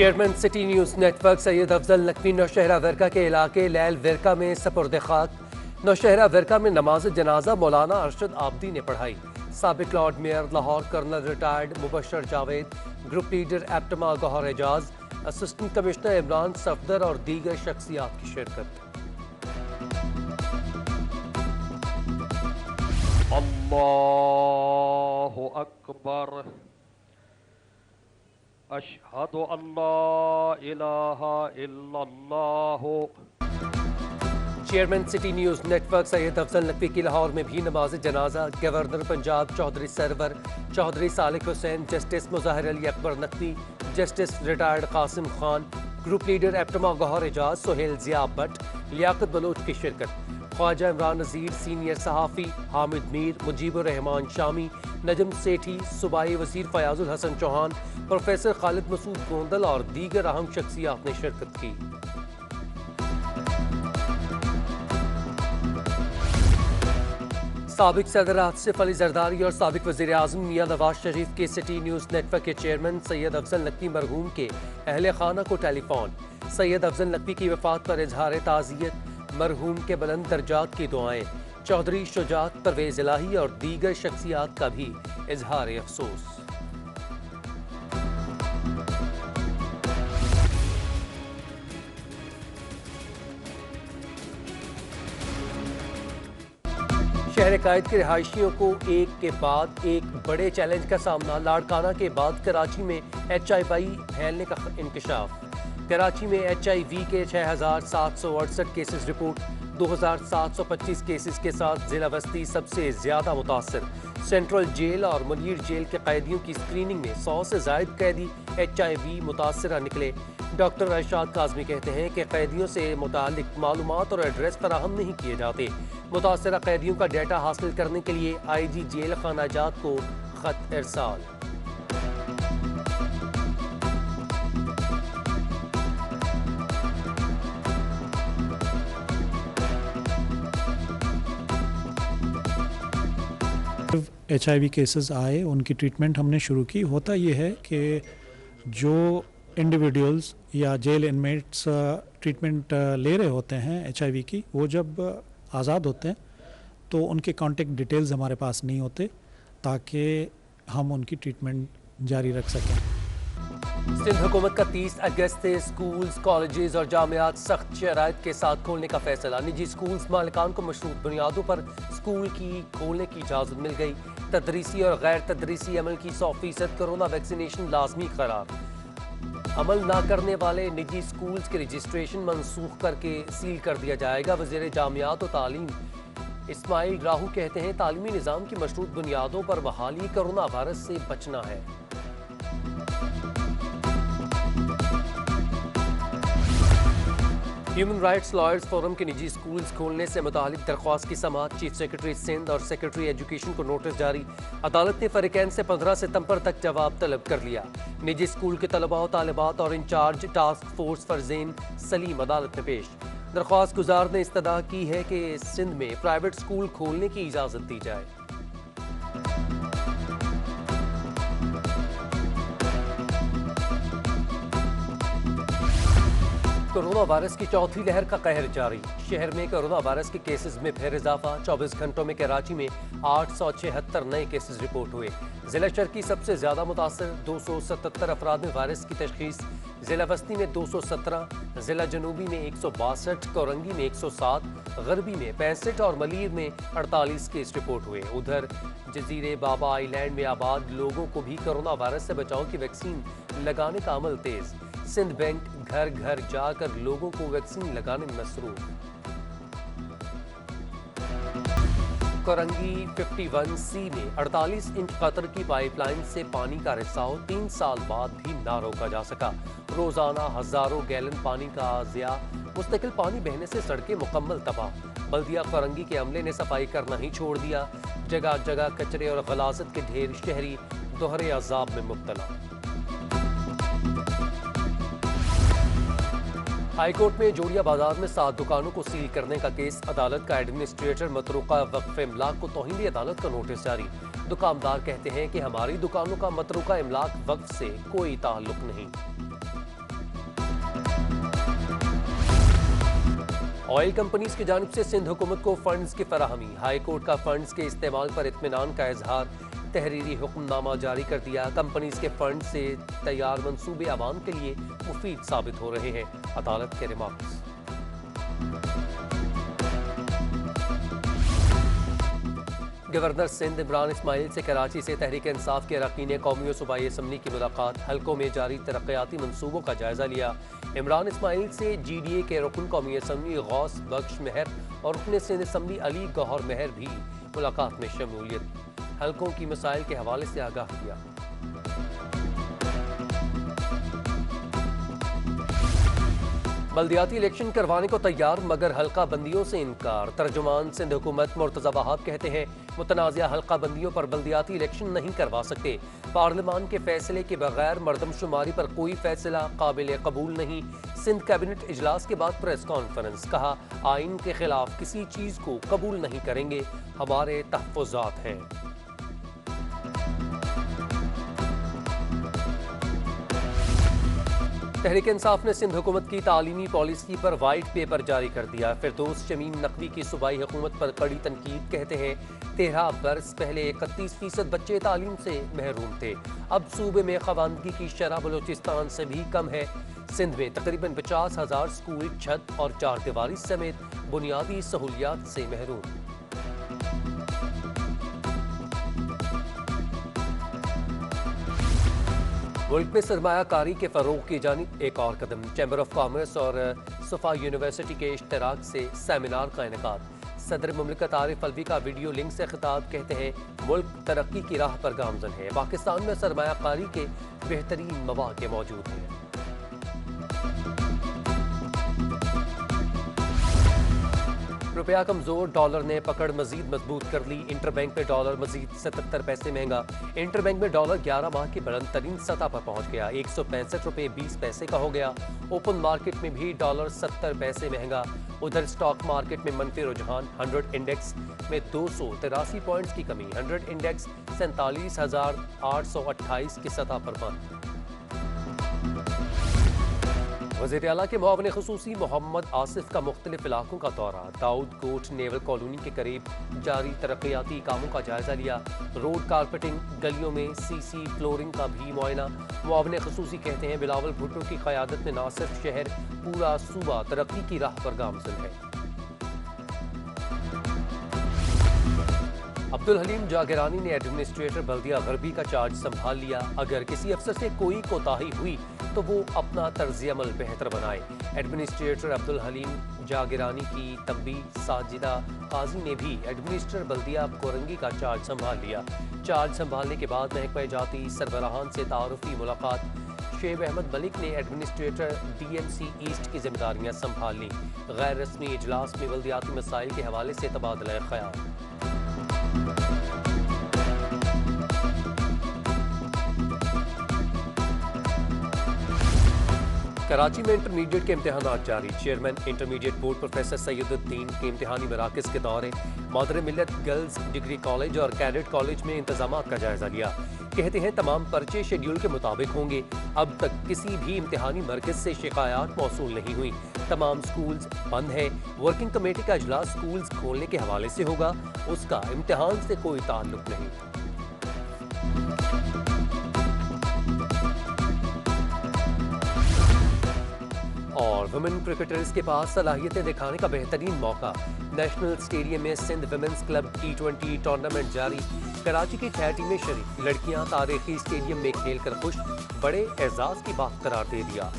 Chairman city news network Syed Afzal Naqvi Nowshera Virkan के इलाके लैल वर्का में सपुर्द खाक। नौशहरा वर्का में नमाज जनाजा मौलाना अरशद आबदी ने पढ़ाई। साबिक lord mayor Lahore colonel retired Mubashir Javed, group leader APTMA Gohar Ejaz, assistant commissioner Imran Safdar और दीगर शख्सियात की शिरकत। अल्लाहु अकबर, अशहदु अल्ला इलाहा इल्लल्लाह। Chairman city news network Syed Afzal Naqvi की लाहौर में भी नमाज जनाजा governor Punjab Chaudhry Sarwar, Chaudhry Salik Hussain, justice Muzahir Ali Akbar Naqvi, justice retired Qasim Khan, group leader APTMA Gohar Ejaz, Sohail Zia Bhatt, Liaquat Baloch की शिरकत। ख्वाजा इमरान नज़ीर, सीनियर सहाफ़ी हामिद मीर, मुजीबुर रहमान शामी, नजम सेठी, सूबाई वज़ीर फयाजुल हसन चौहान, प्रोफेसर खालिद मसूद गोंदल और दीगर अहम शख्सियात ने शिरकत की। साबिक सदर आसिफ अली जरदारी और साबिक वज़ीर आज़म मियां नवाज शरीफ के सिटी न्यूज़ नेटवर्क के चेयरमैन सैयद अफजल नकवी मरहूम के अहले खाना को टेलीफोन। सैयद अफजल नकवी की वफ़ात पर इजहार ताज़ियत, मरहूम के बुलंद दर्जात की दुआएं। चौधरी शुजात, परवेज इलाही और दीगर शख्सियात का भी इजहार अफसोस। शहर कायद के रिहायशियों को एक के बाद एक बड़े चैलेंज का सामना। लाड़काना के बाद कराची में HIV फैलने का इंकशाफ। कराची में HIV के 6,768 केसेस रिपोर्ट, 2,725 केसेस के साथ जिला बस्ती सबसे ज्यादा मुतासर। सेंट्रल जेल और मुनीर जेल के कैदियों की स्क्रीनिंग में 100 से ज्यादा कैदी HIV मुतासरा निकले। डॉक्टर अरशाद काज़मी कहते हैं कि कैदियों से मुतालिक मालूमात और एड्रेस फराहम नहीं किए जाते। मुतासरा कैदियों का डेटा हासिल करने के लिए IG जेल खानाजात को खत इरसाल। HIV केसेस आए, उनकी ट्रीटमेंट हमने शुरू की। होता ये है कि जो इंडिविजुअल्स या जेल इनमेट्स ट्रीटमेंट ले रहे होते हैं HIV की, वो जब आज़ाद होते हैं तो उनके कॉन्टेक्ट डिटेल्स हमारे पास नहीं होते ताकि हम उनकी ट्रीटमेंट जारी रख सकें। सिंध हुकूमत का 30 अगस्त से स्कूल्स, कॉलेजेस और जामियात सख्त शराइत के साथ खोलने का फैसला। निजी स्कूल्स मालिकान को मशरूत बुनियादों पर स्कूल की खोलने की इजाज़त मिल गई। तदरीसी और गैर तदरीसी अमल की 100% कोरोना वैक्सीनेशन लाजमी करार। अमल न करने वाले निजी स्कूल्स के रजिस्ट्रेशन मनसूख करके सील कर दिया जाएगा। वज़ीर जामियात और तालीम इस्माइल राहू कहते हैं तालीमी निज़ाम की मशरूत बुनियादों पर बहाली कोरोना वायरस से बचना है। ह्यूमन राइट्स लॉयर्स फोरम के निजी स्कूल्स खोलने से मुतालिक दरख्वास्त की समाअत। चीफ सेक्रेटरी सिंध और सेक्रेटरी एजुकेशन को नोटिस जारी। अदालत ने फरीकैन से 15 सितंबर तक जवाब तलब कर लिया। निजी स्कूल के तलबा और तालिबात और इंचार्ज टास्क फोर्स फरजेन सलीम अदालत में पेश। दरख्वास्त गुजार ने इस्तदा की है कि सिंध में प्राइवेट स्कूल खोलने की इजाज़त दी जाए। कोरोना वायरस की चौथी लहर का कहर जारी। शहर में कोरोना वायरस के केसेस में फिर इजाफा। 24 घंटों में कराची में 876 नए केसेस रिपोर्ट हुए। जिला शर्की सबसे ज्यादा मुतासर, 277 अफराद में वायरस की तशखीस। जिला वस्ती में 217, जिला जनूबी में 162, कोरंगी में 107, गरबी में 65 और मलीर में 48 केस रिपोर्ट हुए। उधर जजीरे बाबा आइलैंड में आबाद लोगों को भी कोरोना वायरस से बचाव की वैक्सीन लगाने का अमल तेज। सिंध बैंक घर घर जाकर लोगों को वैक्सीन लगाने में मसरूफ। कोरंगी 51C में 48 इंच कतर की पाइपलाइन से पानी का रिसाव 3 साल बाद भी ना रोका जा सका। रोजाना हजारों गैलन पानी का ज़िया। मुस्तकिल पानी बहने से सड़कें मुकम्मल तबाह। बल्दिया कोरंगी के अमले ने सफाई करना ही छोड़ दिया। जगह जगह कचरे और गलाजत के ढेर। शहरी दोहरे अजाब में मुब्तला। हाईकोर्ट में जोड़िया बाजार में 7 दुकानों को सील करने का केस। अदालत का एडमिनिस्ट्रेटर मतरूका वक्फ इमलाक को तौहीन अदालत का नोटिस जारी। दुकानदार कहते हैं कि हमारी दुकानों का मतरूका इमलाक वक्फ से कोई ताल्लुक नहीं। ऑयल कंपनीज की जानिब से सिंध हुकूमत को फंड्स की फराहमी, हाई कोर्ट का फंड्स के इस्तेमाल पर इत्मीनान का इजहार, तहरीरी हुक्मनामा जारी कर दिया। कंपनीज के फंड से तैयार मंसूबे आवाम के लिए मुफीद साबित हो रहे हैं, अदालत के रिमार्क्स। गवर्नर सिंध इमरान इस्माइल से कराची से तहरीक इंसाफ के अरकान कौमी और सूबाई असम्बली की मुलाकात, हल्कों में जारी तरक्याती मनसूबों का जायजा लिया। इमरान इस्माइल से GDA के रुकन कौमी असम्बली गौस बख्श मेहर और रुकन सिंध असम्बली अली गौहर मेहर भी मुलाकात में शमूलियत, हल्कों की मसाइल के हवाले से आगाह किया। बल्दियाती इलेक्शन करवाने को तैयार मगर हल्का बंदियों से इनकार, तर्जुमान सिंध हुकूमत मुर्तज़ा वहाब कहते हैं मुतनाज़िया हल्का बंदियों पर बल्दियाती इलेक्शन नहीं करवा सकते। पार्लिमान के फैसले के बगैर मरदमशुमारी पर कोई फैसला काबिल कबूल नहीं। सिंध कैबिनेट इजलास के बाद प्रेस कॉन्फ्रेंस, कहा आइन के खिलाफ किसी चीज़ को कबूल नहीं करेंगे, हमारे तहफ़्फ़ुज़ात हैं। तहरीक इंसाफ ने सिंध हुकूमत की तालीमी पॉलिसी पर वाइट पेपर जारी कर दिया। फिरदौस शमीम नकवी की सूबाई हुकूमत पर कड़ी तनकीद, कहते हैं 13 बरस पहले 31% बच्चे तालीम से महरूम थे, अब सूबे में खवानगी की शरह बलूचिस्तान से भी कम है। सिंध में तकरीबन 50,000 स्कूल छत और चार दीवारी समेत बुनियादी सहूलियात से महरूम। मुल्क में सरमायाकारी के फरोग की जानिब एक और कदम, चैम्बर ऑफ कॉमर्स और सफा यूनिवर्सिटी के इश्तराक से सेमिनार का इनेकाद। सदर मुमलिकत आरिफ अलवी का वीडियो लिंक से खिताब, कहते हैं मुल्क तरक्की की राह पर गामजन है, पाकिस्तान में सरमायाकारी के बेहतरीन मौके मौजूद हैं। रुपया कमजोर, डॉलर ने पकड़ मजीद मजबूत कर ली। इंटरबैंक में डॉलर मजीद 77 पैसे महंगा। इंटरबैंक में डॉलर 11 माह की बुलंद तरीन सतह पर पहुंच गया, 165 रुपये 20 पैसे का हो गया। ओपन मार्केट में भी डॉलर 70 पैसे महंगा। उधर स्टॉक मार्केट में मनफी रुझान, 100 इंडेक्स में 283 पॉइंट्स की कमी, 100 इंडेक्स 47,828 की सतह पर बंद। वज़ीर आला के मुआविन ख़ुसूसी मोहम्मद आसिफ का मुख्तलिफ इलाकों का दौरा, दाऊद कोट नेवल कॉलोनी के करीब जारी तरक्याती कामों का जायजा लिया। रोड कारपेटिंग, गलियों में CC फ्लोरिंग का भी मुआयना। मुआविन ख़ुसूसी कहते हैं बिलावल भुट्टो की क़यादत में न सिर्फ शहर, पूरा सूबा तरक्की की राह पर गामज़न है। अब्दुल हलीम जागरानी ने एडमिनिस्ट्रेटर बल्दिया गरबी का चार्ज संभाल लिया। अगर किसी अफसर से कोई कोताही हुई तो वो अपना तर्ज अमल बेहतर बनाए। एडमिनिस्ट्रेटर अब्दुल हलीम जागरानी की तंबी साजिदा काजी ने भी एडमिनिस्ट्रेटर बल्दिया कोरंगी का चार्ज संभाल लिया। चार्ज संभालने के बाद महकमा जाती सरबराहान से तारुफी मुलाकात। शेब अहमद मलिक ने एडमिनिस्ट्रेटर DMC ईस्ट की जिम्मेदारियां संभाल ली। गैर रस्मी इजलास में बल्दियाती मसाइल के हवाले से तबादला ख्याल। कराची में इंटरमीडिएट के इम्तहानात जारी। चेयरमैन इंटरमीडिएट बोर्ड प्रोफेसर सैयदुद्दीन के इम्तहानी मराकज़ के दौरे, मादर मिल्लत गर्ल्स डिग्री कॉलेज और कैडेट कॉलेज में इंतजामात का जायजा लिया। कहते हैं तमाम पर्चे शेड्यूल के मुताबिक होंगे। अब तक किसी भी इम्तहानी मरकज़ से शिकायत मौसूल नहीं हुई। तमाम स्कूल्स बंद है। वर्किंग कमेटी का इजलास स्कूल्स खोलने के हवाले से होगा, उसका इम्तहान से कोई ताल्लुक नहीं। और वुमेन क्रिकेटर्स के पास सलाहियतें दिखाने का बेहतरीन मौका। नेशनल स्टेडियम में Sindh women's club T20 tournament जारी। कराची की 6 टीमें शरीक। लड़कियां तारीखी स्टेडियम में खेलकर खुश, बड़े एजाज की बात करार दे दिया।